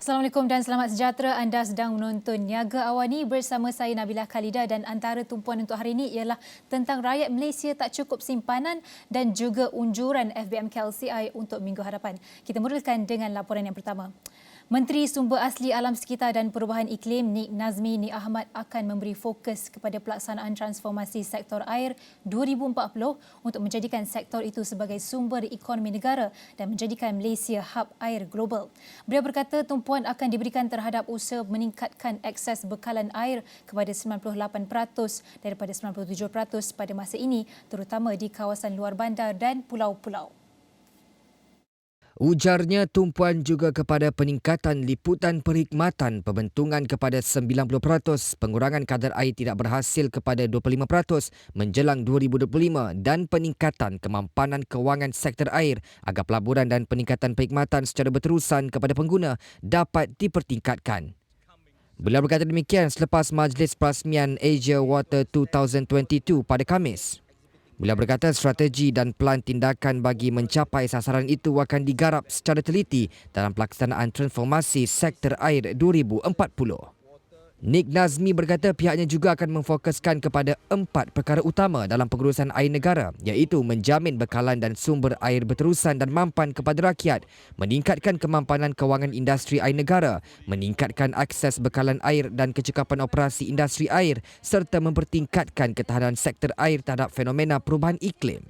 Assalamualaikum dan selamat sejahtera. Anda sedang menonton Niaga AWANI bersama saya Nabila Khaleeda, dan antara tumpuan untuk hari ini ialah tentang rakyat Malaysia tak cukup simpanan dan juga unjuran FBM KLCI untuk minggu hadapan. Kita mulakan dengan laporan yang pertama. Menteri Sumber Asli Alam Sekitar dan Perubahan Iklim Nik Nazmi Ni Ahmad akan memberi fokus kepada pelaksanaan transformasi sektor air 2040 untuk menjadikan sektor itu sebagai sumber ekonomi negara dan menjadikan Malaysia hub air global. Beliau berkata tumpuan akan diberikan terhadap usaha meningkatkan akses bekalan air kepada 98% daripada 97% pada masa ini, terutama di kawasan luar bandar dan pulau-pulau. Ujarnya tumpuan juga kepada peningkatan liputan perkhidmatan pembentungan kepada 90%, pengurangan kadar air tidak berhasil kepada 25% menjelang 2025 dan peningkatan kemampanan kewangan sektor air agar pelaburan dan peningkatan perkhidmatan secara berterusan kepada pengguna dapat dipertingkatkan. Beliau berkata demikian selepas Majlis Perasmian Asia Water 2022 pada Khamis. Beliau berkata strategi dan pelan tindakan bagi mencapai sasaran itu akan digarap secara teliti dalam pelaksanaan transformasi sektor air 2040. Nik Nazmi berkata pihaknya juga akan memfokuskan kepada 4 perkara utama dalam pengurusan air negara, iaitu menjamin bekalan dan sumber air berterusan dan mampan kepada rakyat, meningkatkan kemampanan kewangan industri air negara, meningkatkan akses bekalan air dan kecekapan operasi industri air serta mempertingkatkan ketahanan sektor air terhadap fenomena perubahan iklim.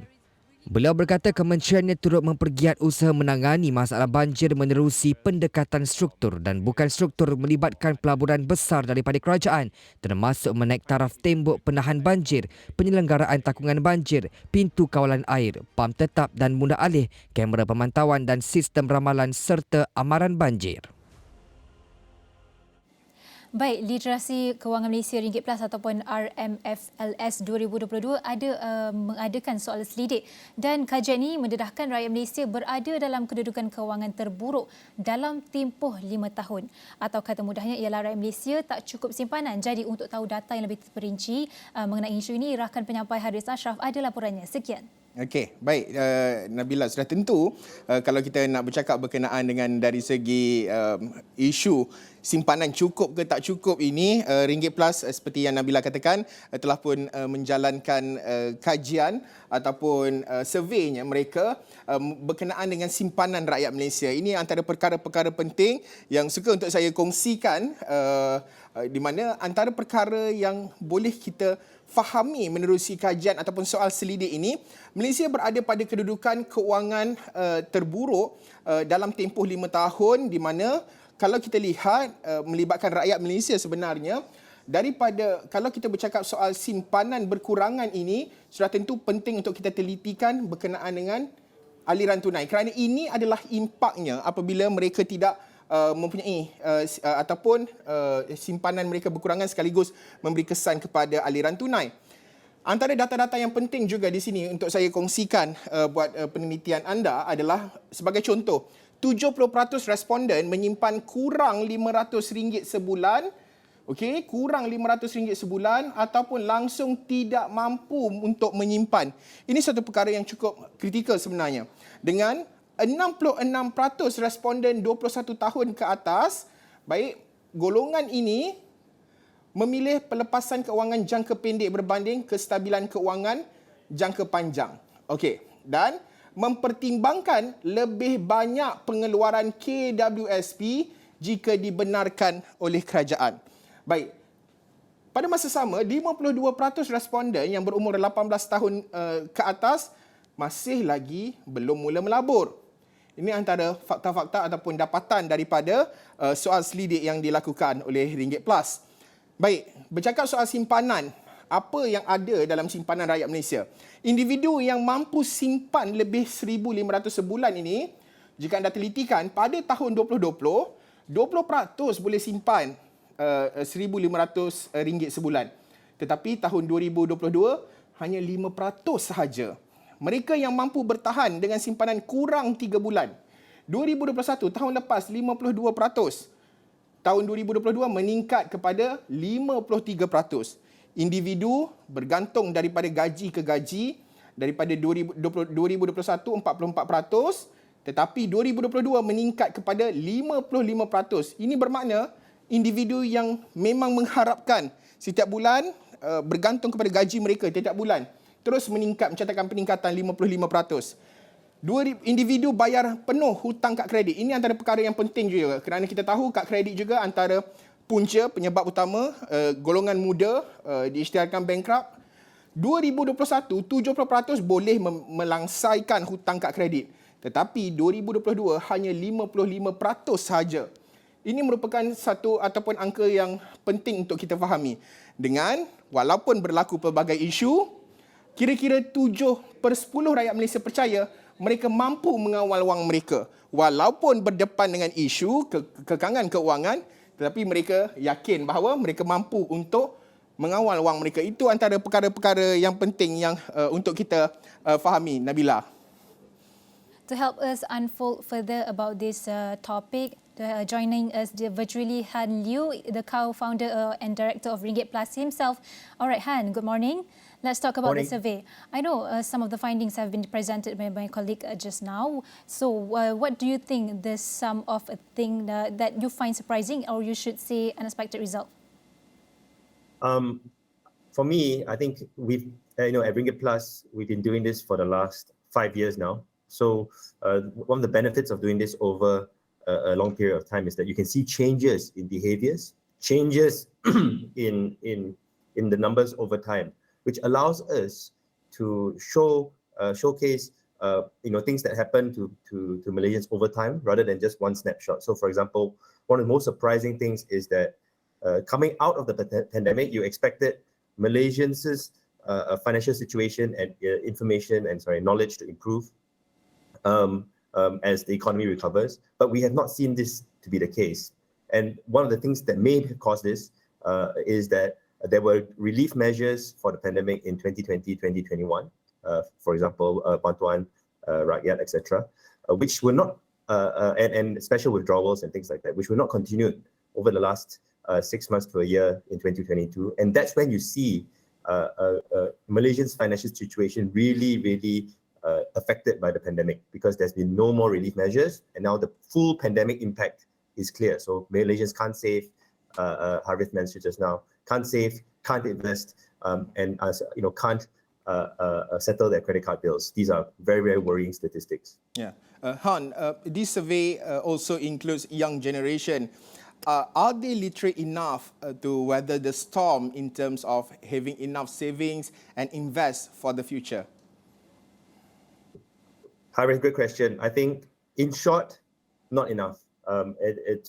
Beliau berkata kementeriannya turut mempergiat usaha menangani masalah banjir menerusi pendekatan struktur dan bukan struktur melibatkan pelaburan besar daripada kerajaan, termasuk menaik taraf tembok penahan banjir, penyelenggaraan takungan banjir, pintu kawalan air, pam tetap dan mudah alih, kamera pemantauan dan sistem ramalan serta amaran banjir. Baik, Literasi Kewangan Malaysia Ringgit Plus ataupun RMFLS 2022 mengadakan soalan selidik, dan kajian ini mendedahkan rakyat Malaysia berada dalam kedudukan kewangan terburuk dalam tempoh 5 tahun. Atau kata mudahnya ialah rakyat Malaysia tak cukup simpanan. Jadi untuk tahu data yang lebih terperinci mengenai isu ini, rakan penyampai Harits Asyraf ada laporannya. Sekian. Okey, baik Nabila, sudah tentu kalau kita nak bercakap berkenaan dengan dari segi isu simpanan cukup ke tak cukup ini, Ringgit Plus seperti yang Nabila katakan telah pun menjalankan kajian ataupun surveynya mereka berkenaan dengan simpanan rakyat Malaysia. Ini antara perkara-perkara penting yang suka untuk saya kongsikan, di mana antara perkara yang boleh kita fahami menerusi kajian ataupun soal selidik ini, Malaysia berada pada kedudukan kewangan terburuk dalam tempoh 5 tahun, di mana kalau kita lihat melibatkan rakyat Malaysia sebenarnya, daripada kalau kita bercakap soal simpanan berkurangan ini, sudah tentu penting untuk kita telitikan berkenaan dengan aliran tunai, kerana ini adalah impaknya apabila mereka tidak mempunyai ataupun simpanan mereka berkurangan sekaligus memberi kesan kepada aliran tunai. Antara data-data yang penting juga di sini untuk saya kongsikan buat penelitian anda adalah sebagai contoh, 70% responden menyimpan kurang RM500 sebulan, okey, kurang RM500 sebulan ataupun langsung tidak mampu untuk menyimpan. Ini satu perkara yang cukup kritikal sebenarnya. Dengan 66% responden 21 tahun ke atas, baik, golongan ini memilih pelepasan keuangan jangka pendek berbanding kestabilan keuangan jangka panjang. Okey, dan mempertimbangkan lebih banyak pengeluaran KWSP jika dibenarkan oleh kerajaan. Baik, pada masa sama, 52% responden yang berumur 18 tahun ke atas masih lagi belum mula melabur. Ini antara fakta-fakta ataupun dapatan daripada soal selidik yang dilakukan oleh Ringgit Plus. Baik, bercakap soal simpanan, apa yang ada dalam simpanan rakyat Malaysia? Individu yang mampu simpan lebih RM1,500 sebulan ini, jika anda telitikan, pada tahun 2020, 20% boleh simpan RM1,500 sebulan. Tetapi tahun 2022, hanya 5% sahaja. Mereka yang mampu bertahan dengan simpanan kurang 3 bulan. 2021, tahun lepas 52%. Tahun 2022 meningkat kepada 53%. Individu bergantung daripada gaji ke gaji, daripada 2021 44%, Tetapi 2022 meningkat kepada 55%. Ini bermakna individu yang memang mengharapkan setiap bulan bergantung kepada gaji mereka setiap bulan terus meningkat, mencatatkan peningkatan 55%. Individu bayar penuh hutang kad kredit. Ini antara perkara yang penting juga kerana kita tahu kad kredit juga antara punca penyebab utama golongan muda diisytiharkan bankrupt. 2021, 70% boleh melangsaikan hutang kad kredit. Tetapi 2022 hanya 55% sahaja. Ini merupakan satu ataupun angka yang penting untuk kita fahami. Dengan walaupun berlaku pelbagai isu, kira-kira 7/10 rakyat Malaysia percaya mereka mampu mengawal wang mereka. Walaupun berdepan dengan isu kekangan keuangan, tetapi mereka yakin bahawa mereka mampu untuk mengawal wang mereka. Itu antara perkara-perkara yang penting yang untuk kita fahami, Nabila. To help us unfold further about this topic, joining us virtually Han Liu, the co-founder and director of Ringgit Plus himself. All right, Han, good morning. Let's talk about the survey. I know some of the findings have been presented by my colleague just now. So what do you think the sum of a thing that you find surprising, or you should say unexpected result? For me, I think we've, at Ringgit Plus, we've been doing this for the last 5 years now. So one of the benefits of doing this over a long period of time is that you can see changes in behaviors, changes in the numbers over time, which allows us to showcase things that happen to Malaysians over time rather than just one snapshot. So, for example, one of the most surprising things is that coming out of the pandemic, you expected Malaysians' financial situation and knowledge to improve as the economy recovers, but we have not seen this to be the case. And one of the things that may cause this is that there were relief measures for the pandemic in 2020, 2021, for example, bantuan rakyat, etc., which were not, and special withdrawals and things like that, which were not continued over the last 6 months to a year in 2022. And that's when you see Malaysia's financial situation really affected by the pandemic, because there's been no more relief measures, and now the full pandemic impact is clear. So Malaysians can't save, Harith mentioned just now, can't save, can't invest, and can't settle their credit card bills. These are very worrying statistics. Yeah, Han, this survey also includes young generation. Are they literate enough to weather the storm in terms of having enough savings and invest for the future? Harith, good question. I think, in short, not enough.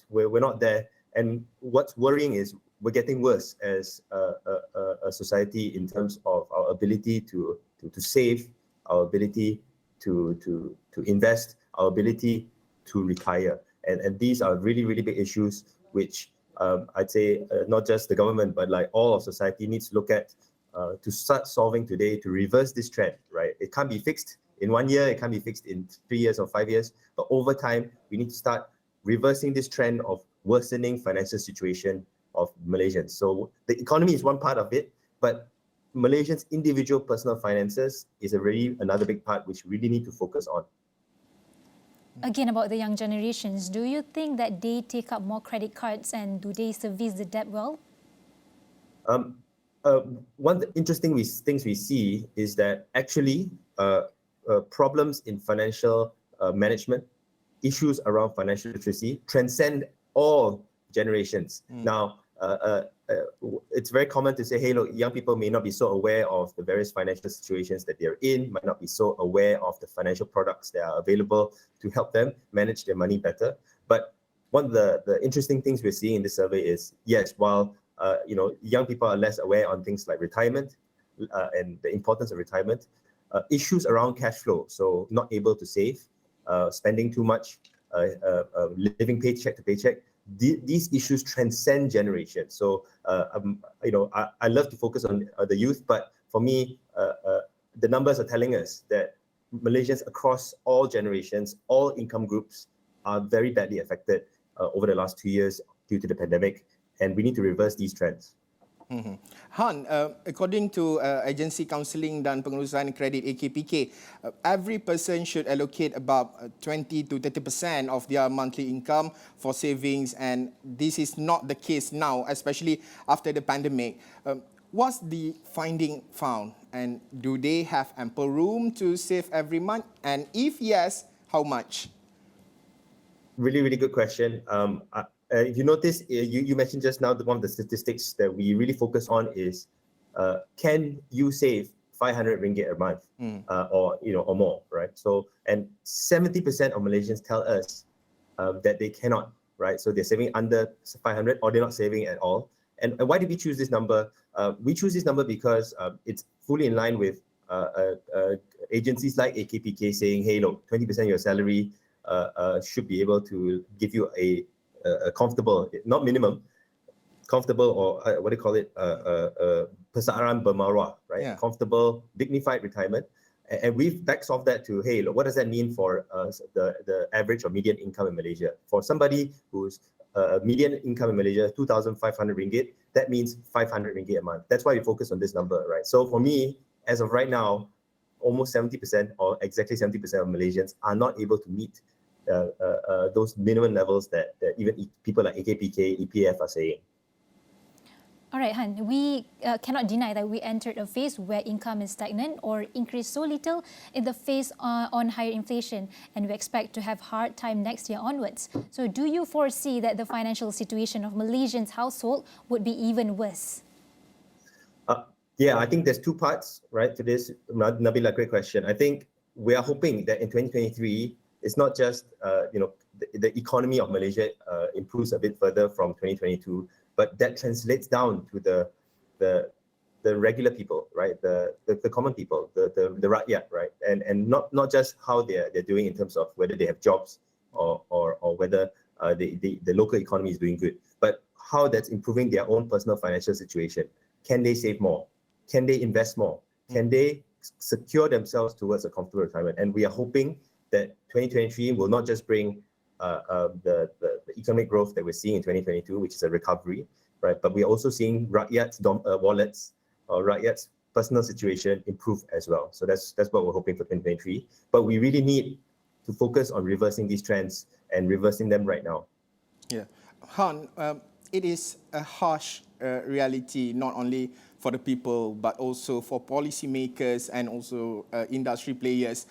We're not there. And what's worrying is we're getting worse as a society in terms of our ability to save, our ability to invest, our ability to retire. And these are really big issues which I'd say not just the government, but like all of society needs to look at to start solving today to reverse this trend, right? It can't be fixed in 1 year, it can't be fixed in 3 years or 5 years, but over time, we need to start reversing this trend of worsening financial situation of Malaysians. So the economy is one part of it, but Malaysians' individual personal finances is another big part which we really need to focus on. Again, about the young generations, do you think that they take up more credit cards, and do they service the debt well? One of the interesting things we see is that actually problems in financial management, issues around financial literacy transcend all generations. Now, it's very common to say, hey, look, young people may not be so aware of the various financial situations that they're in, might not be so aware of the financial products that are available to help them manage their money better. But one of the interesting things we're seeing in this survey is, yes, while young people are less aware on things like retirement and the importance of retirement, issues around cash flow, so not able to save, spending too much, living paycheck to paycheck, these issues transcend generations. So, I love to focus on the youth, but for me, the numbers are telling us that Malaysians across all generations, all income groups are very badly affected over the last 2 years due to the pandemic, and we need to reverse these trends. Han, according to Agensi Counselling dan Pengurusan Kredit AKPK, every person should allocate about 20 to 30% of their monthly income for savings, and this is not the case now, especially after the pandemic. What's the finding found, and do they have ample room to save every month? And if yes, how much? Really, really good question. If you notice, you mentioned just now that one of the statistics that we really focus on is, can you save 500 ringgit a month, or more, right? So, and 70% of Malaysians tell us that they cannot, right? So they're saving under 500, or they're not saving at all. And why did we choose this number? We choose this number because it's fully in line with agencies like AKPK saying, hey, look, 20% of your salary should be able to give you a comfortable, not minimum, comfortable, or what do you call it, persaaran bermaruah, right? Yeah. Comfortable, dignified retirement. And we've backsolved that to, hey, look, what does that mean for the average or median income in Malaysia? For somebody who's median income in Malaysia, 2,500 ringgit, that means 500 ringgit a month. That's why we focus on this number, right? So for me, as of right now, almost 70% or exactly 70% of Malaysians are not able to meet those minimum levels that even people like AKPK, EPF are saying. All right, Han, we cannot deny that we entered a phase where income is stagnant or increased so little in the face on higher inflation, and we expect to have hard time next year onwards. So do you foresee that the financial situation of Malaysians' household would be even worse? Yeah, I think there's two parts, right, to this. Nabila, great question. I think we are hoping that in 2023, it's not just, the economy of Malaysia improves a bit further from 2022, but that translates down to the regular people, right, the common people, the rakyat, right, and not just how they're doing in terms of whether they have jobs or whether the local economy is doing good, but how that's improving their own personal financial situation. Can they save more? Can they invest more? Can they secure themselves towards a comfortable retirement? And we are hoping that 2023 will not just bring the economic growth that we're seeing in 2022, which is a recovery, right? But we're also seeing rakyat's wallets or rakyat's personal situation improve as well. So that's what we're hoping for 2023. But we really need to focus on reversing these trends and reversing them right now. Yeah. Han, it is a harsh reality, not only for the people, but also for policymakers and also industry players.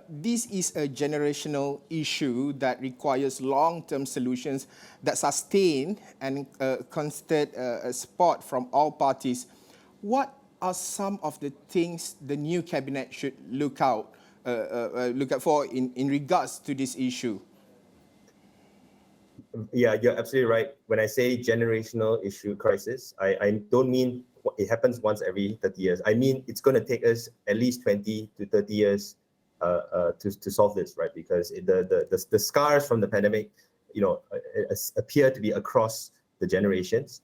This is a generational issue that requires long-term solutions that sustain and constant support from all parties. What are some of the things the new cabinet should look out for in regards to this issue? Yeah, you're absolutely right. When I say generational issue crisis, I don't mean it happens once every 30 years. I mean, it's going to take us at least 20 to 30 years to solve this, right? Because the scars from the pandemic, appear to be across the generations.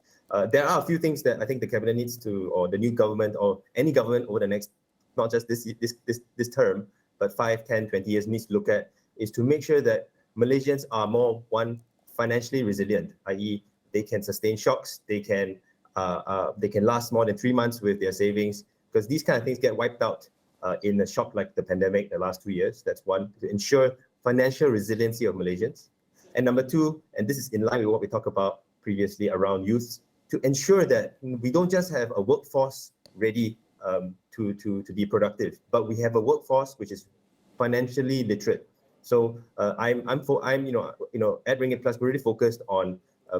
There are a few things that I think the cabinet needs to, or the new government, or any government over the next, not just this term, but 5, 10, 20 years needs to look at, is to make sure that Malaysians are more, financially resilient, i.e. they can sustain shocks, they can last more than 3 months with their savings, because these kind of things get wiped out in a shock like the pandemic the last 2 years. That's one, to ensure financial resiliency of Malaysians. And number two, and this is in line with what we talked about previously around youth, to ensure that we don't just have a workforce ready to be productive, but we have a workforce which is financially literate. So at Ringgit Plus, we're really focused on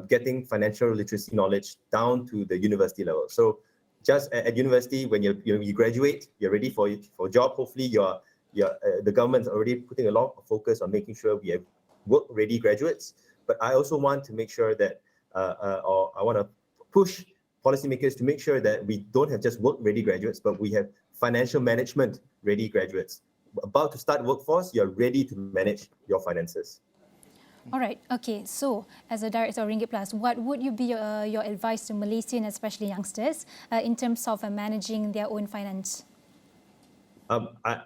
getting financial literacy knowledge down to the university level. So just at university, when you graduate, you're ready for a job. Hopefully, the government's already putting a lot of focus on making sure we have work-ready graduates. But I also want to make sure that, or I want to push policymakers to make sure that we don't have just work-ready graduates, but we have financial management-ready graduates. About to start workforce, you're ready to manage your finances. All right. Okay. So, as a director of Ringgit Plus, what would you be your advice to Malaysian, especially youngsters, in terms of managing their own finance?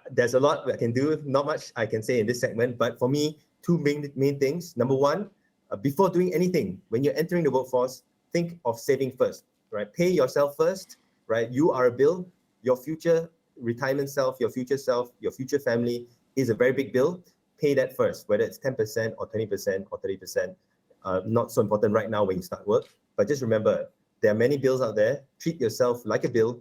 There's a lot I can do. Not much I can say in this segment, but for me, two main things. Number one, before doing anything, when you're entering the workforce, think of saving first. right? Pay yourself first, right? You are a bill. Your future retirement self, your future family is a very big bill. Pay that first, whether it's 10% or 20% or 30%. Not so important right now when you start work, but just remember, there are many bills out there. Treat yourself like a bill.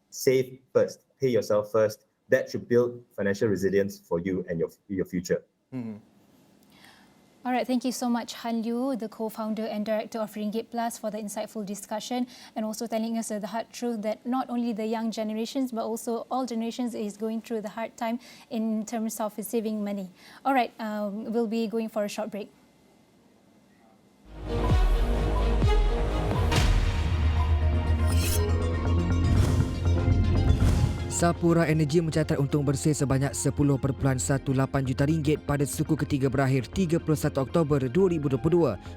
Save first. Pay yourself first. That should build financial resilience for you and your future. All right, thank you so much, Han Liu, the co-founder and director of Ringgit Plus, for the insightful discussion and also telling us the hard truth that not only the young generations but also all generations is going through the hard time in terms of saving money. All right, we'll be going for a short break. Sapura Energy mencatat untung bersih sebanyak 10.18 juta ringgit pada suku ketiga berakhir 31 Oktober 2022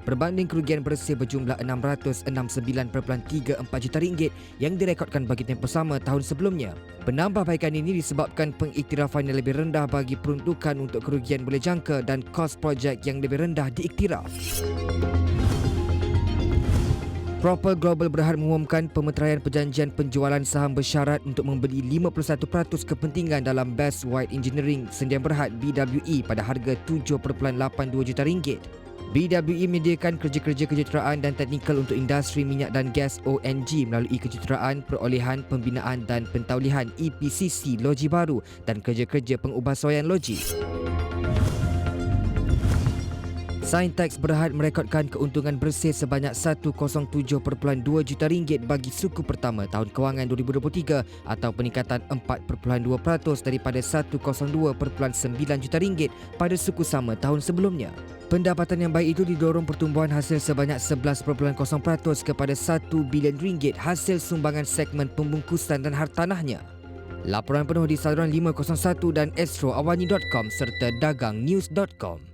berbanding kerugian bersih berjumlah 669.34 juta ringgit yang direkodkan bagi tempoh sama tahun sebelumnya. Penambahbaikan ini disebabkan pengiktirafan yang lebih rendah bagi peruntukan untuk kerugian boleh jangka dan kos projek yang lebih rendah diiktiraf. Proper Global berhad mengumumkan pemeteraian perjanjian penjualan saham bersyarat untuk membeli 51% kepentingan dalam Best White Engineering Sdn Bhd BWE pada harga 7.82 juta ringgit. BWE menyediakan kerja-kerja kejuruteraan dan teknikal untuk industri minyak dan gas ONG melalui kejuruteraan, perolehan, pembinaan dan pentaulihan EPCC loji baru dan kerja-kerja pengubahsuaian loji. Sintex berhad merekodkan keuntungan bersih sebanyak 107.2 juta ringgit bagi suku pertama tahun kewangan 2023 atau peningkatan 4.2% daripada 102.9 juta ringgit pada suku sama tahun sebelumnya. Pendapatan yang baik itu didorong pertumbuhan hasil sebanyak 11.0% kepada 1 bilion ringgit hasil sumbangan segmen pembungkusan dan hartanahnya. Laporan penuh di saluran 501 dan astroawani.com serta dagangnews.com.